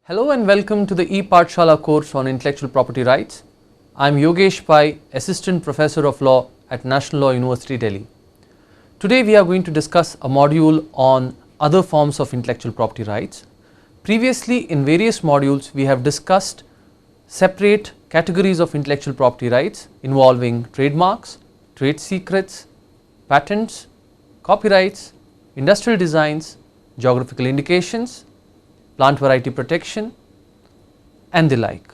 Hello and welcome to the e-Pathshala course on intellectual property rights. I am Yogesh Pai, Assistant Professor of Law at National Law University, Delhi. Today we are going to discuss a module on other forms of intellectual property rights. Previously in various modules we have discussed separate categories of intellectual property rights involving trademarks, trade secrets, patents, copyrights, industrial designs, geographical indications, plant variety protection and the like.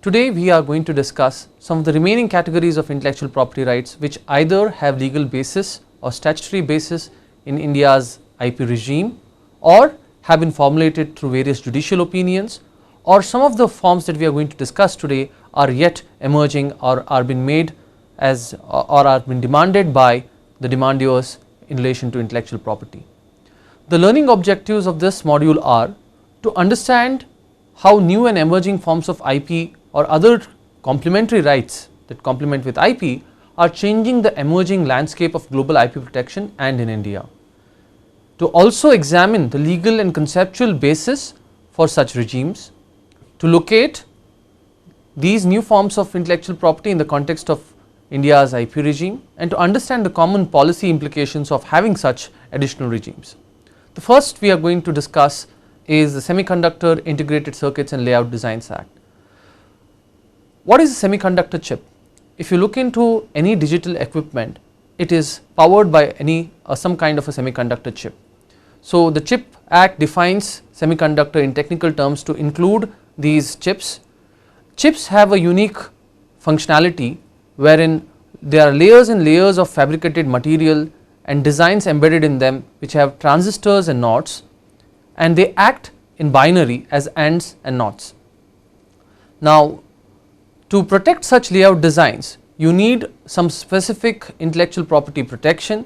Today we are going to discuss some of the remaining categories of intellectual property rights which either have legal basis or statutory basis in India's IP regime or have been formulated through various judicial opinions, or some of the forms that we are going to discuss today are yet emerging or are being made as or are being demanded by the demanders in relation to intellectual property. The learning objectives of this module are to understand how new and emerging forms of IP or other complementary rights that complement with IP are changing the emerging landscape of global IP protection and in India. To also examine the legal and conceptual basis for such regimes, to locate these new forms of intellectual property in the context of India's IP regime, and to understand the common policy implications of having such additional regimes. The first we are going to discuss is the Semiconductor Integrated Circuits and Layout Designs Act. What is a semiconductor chip? If you look into any digital equipment, it is powered by some kind of a semiconductor chip. So the Chip Act defines semiconductor in technical terms to include these chips. Chips have a unique functionality wherein there are layers and layers of fabricated material and designs embedded in them which have transistors and nodes, and they act in binary as ANDs and NOTs. Now to protect such layout designs you need some specific intellectual property protection.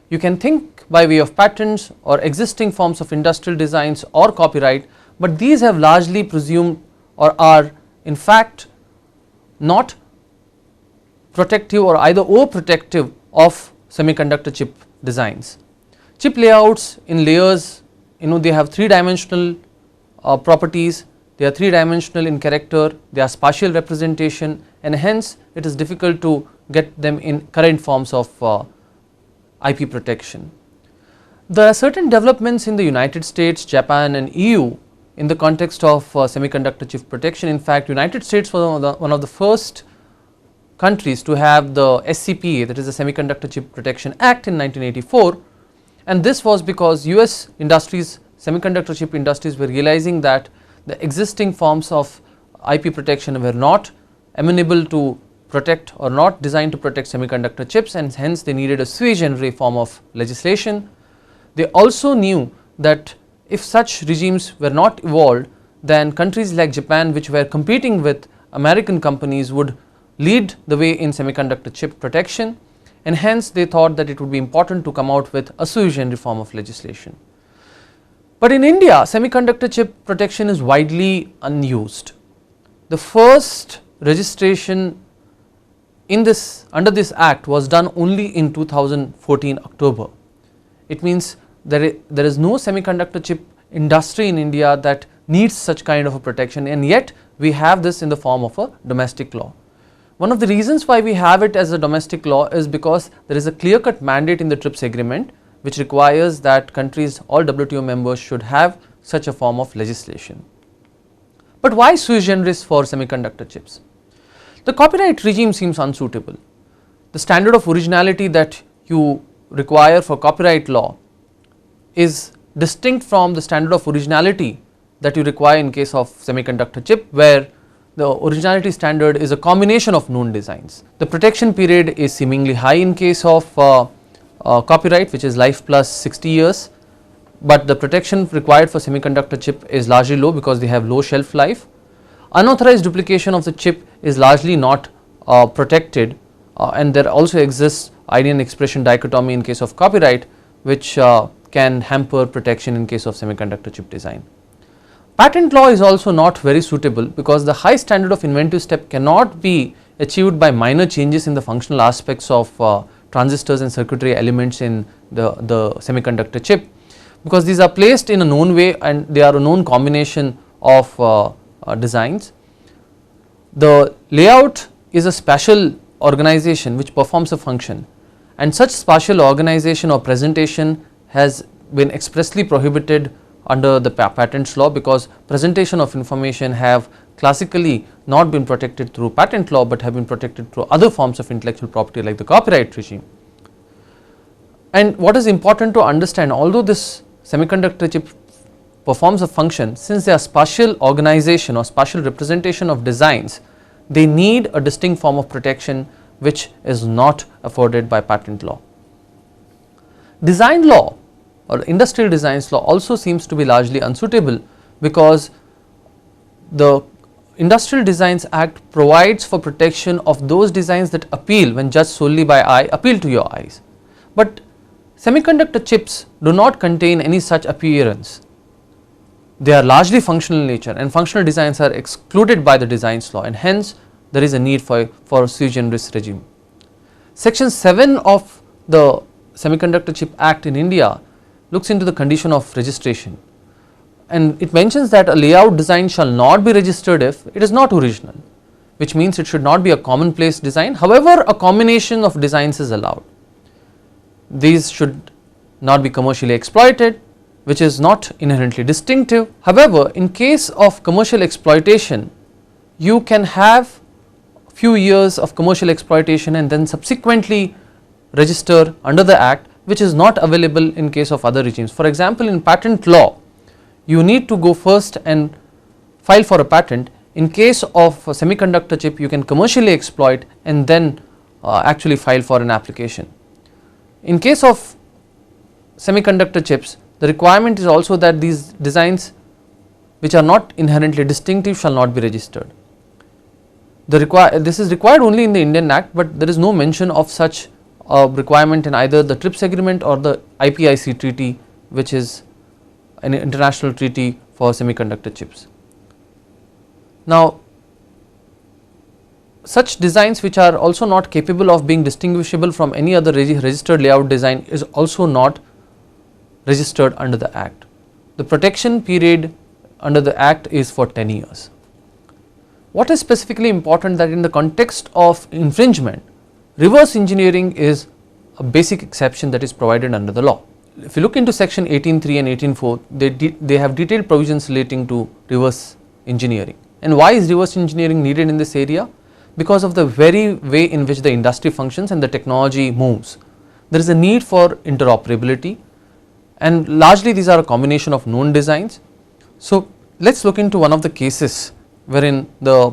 You can think by way of patents or existing forms of industrial designs or copyright, but these have largely presumed or are in fact not protective or either overprotective of semiconductor chip designs. Chip layouts in layers, they have three-dimensional properties, they are three-dimensional in character, they are spatial representation, and hence it is difficult to get them in current forms of IP protection. There are certain developments in the United States, Japan and EU in the context of semiconductor chip protection. In fact, United States was one of the first countries to have the SCPA, that is the Semiconductor Chip Protection Act in 1984, and this was because US industries, semiconductor chip industries were realizing that the existing forms of IP protection were not amenable to protect or not designed to protect semiconductor chips, and hence they needed a sui generis form of legislation. They also knew that if such regimes were not evolved, then countries like Japan, which were competing with American companies, would lead the way in semiconductor chip protection, and hence they thought that it would be important to come out with a sui generis form of legislation. But in India, semiconductor chip protection is widely unused. The first registration under this act was done only in 2014 October. It means there is no semiconductor chip industry in India that needs such kind of a protection, and yet we have this in the form of a domestic law. One of the reasons why we have it as a domestic law is because there is a clear-cut mandate in the TRIPS agreement which requires that countries, all WTO members, should have such a form of legislation. But why sui generis for semiconductor chips? The copyright regime seems unsuitable. The standard of originality that you require for copyright law is distinct from the standard of originality that you require in case of semiconductor chip, where the originality standard is a combination of known designs. The protection period is seemingly high in case of copyright, which is life plus 60 years, but the protection required for semiconductor chip is largely low because they have low shelf life. Unauthorized duplication of the chip is largely not protected, and there also exists idea and expression dichotomy in case of copyright, which can hamper protection in case of semiconductor chip design. Patent law is also not very suitable because the high standard of inventive step cannot be achieved by minor changes in the functional aspects of transistors and circuitry elements in the semiconductor chip, because these are placed in a known way and they are a known combination of designs. The layout is a spatial organization which performs a function, and such spatial organization or presentation has been expressly prohibited under the patents law, because presentation of information have classically not been protected through patent law, but have been protected through other forms of intellectual property like the copyright regime. And what is important to understand, although this semiconductor chip performs a function, since they are spatial organization or spatial representation of designs, they need a distinct form of protection which is not afforded by patent law. Design law or industrial designs law also seems to be largely unsuitable, because the Industrial Designs Act provides for protection of those designs that appeal, when judged solely by eye, appeal to your eyes. But semiconductor chips do not contain any such appearance. They are largely functional in nature, and functional designs are excluded by the designs law, and hence there is a need for sui generis regime. Section 7 of the Semiconductor Chip Act in India looks into the condition of registration, and it mentions that a layout design shall not be registered if it is not original, which means it should not be a commonplace design. However, a combination of designs is allowed. These should not be commercially exploited, which is not inherently distinctive. However, in case of commercial exploitation, you can have few years of commercial exploitation and then subsequently register under the act, which is not available in case of other regimes. For example, in patent law, you need to go first and file for a patent. In case of a semiconductor chip, you can commercially exploit and then actually file for an application. In case of semiconductor chips, the requirement is also that these designs which are not inherently distinctive shall not be registered. This is required only in the Indian Act, but there is no mention of such requirement in either the TRIPS agreement or the IPIC treaty, which is an international treaty for semiconductor chips. Now, such designs which are also not capable of being distinguishable from any other registered layout design is also not registered under the Act. The protection period under the Act is for 10 years. What is specifically important, that in the context of infringement, reverse engineering is a basic exception that is provided under the law. If you look into section 18.3 and 18.4, they have detailed provisions relating to reverse engineering. And why is reverse engineering needed in this area? Because of the very way in which the industry functions and the technology moves. There is a need for interoperability, and largely these are a combination of known designs. So let us look into one of the cases wherein the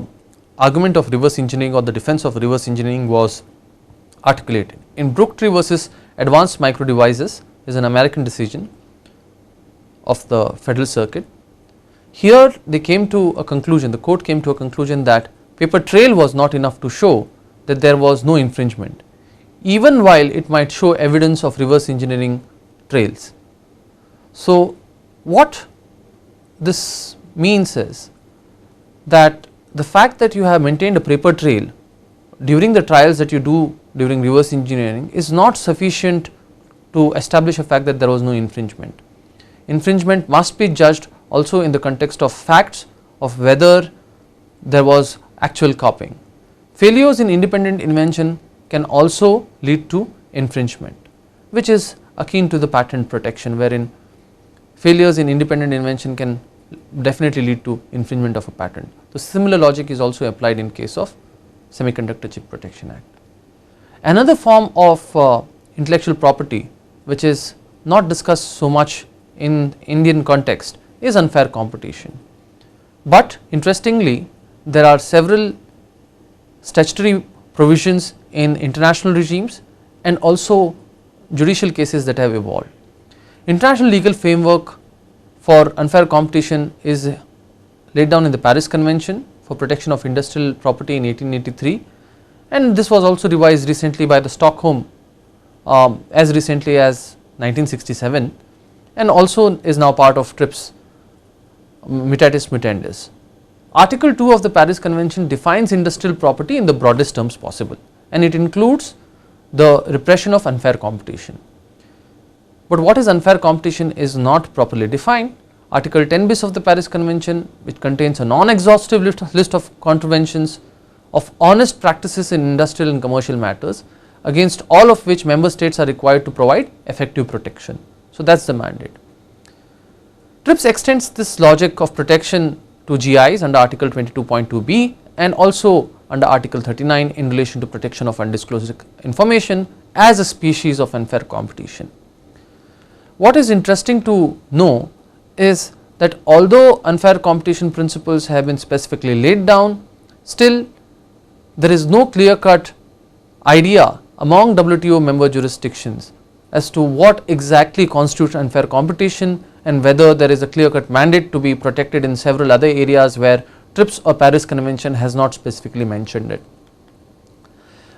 argument of reverse engineering or the defense of reverse engineering was articulated. In Brooktree versus Advanced Micro Devices is an American decision of the Federal Circuit. Here they came to a conclusion, the court came to a conclusion that paper trail was not enough to show that there was no infringement, even while it might show evidence of reverse engineering trails. So what this means is that the fact that you have maintained a paper trail during the trials that you do during reverse engineering is not sufficient to establish a fact that there was no infringement. Infringement must be judged also in the context of facts of whether there was actual copying. Failures in independent invention can also lead to infringement, which is akin to the patent protection, wherein failures in independent invention can definitely lead to infringement of a patent. The similar logic is also applied in case of Semiconductor Chip Protection Act. Another form of intellectual property which is not discussed so much in Indian context is unfair competition. But interestingly, there are several statutory provisions in international regimes and also judicial cases that have evolved. International legal framework for unfair competition is laid down in the Paris Convention for Protection of Industrial Property in 1883, and this was also revised recently by the Stockholm as recently as 1967, and also is now part of TRIPS mutatis mutandis. Article 2 of the Paris Convention defines industrial property in the broadest terms possible, and it includes the repression of unfair competition. But what is unfair competition is not properly defined. Article 10 bis of the Paris Convention, which contains a non-exhaustive list of contraventions of honest practices in industrial and commercial matters, against all of which member states are required to provide effective protection. So that is the mandate. TRIPS extends this logic of protection to GIs under Article 22.2b and also under Article 39 in relation to protection of undisclosed information as a species of unfair competition. What is interesting to know is that although unfair competition principles have been specifically laid down, still there is no clear-cut idea among WTO member jurisdictions as to what exactly constitutes unfair competition and whether there is a clear-cut mandate to be protected in several other areas where TRIPS or Paris Convention has not specifically mentioned it.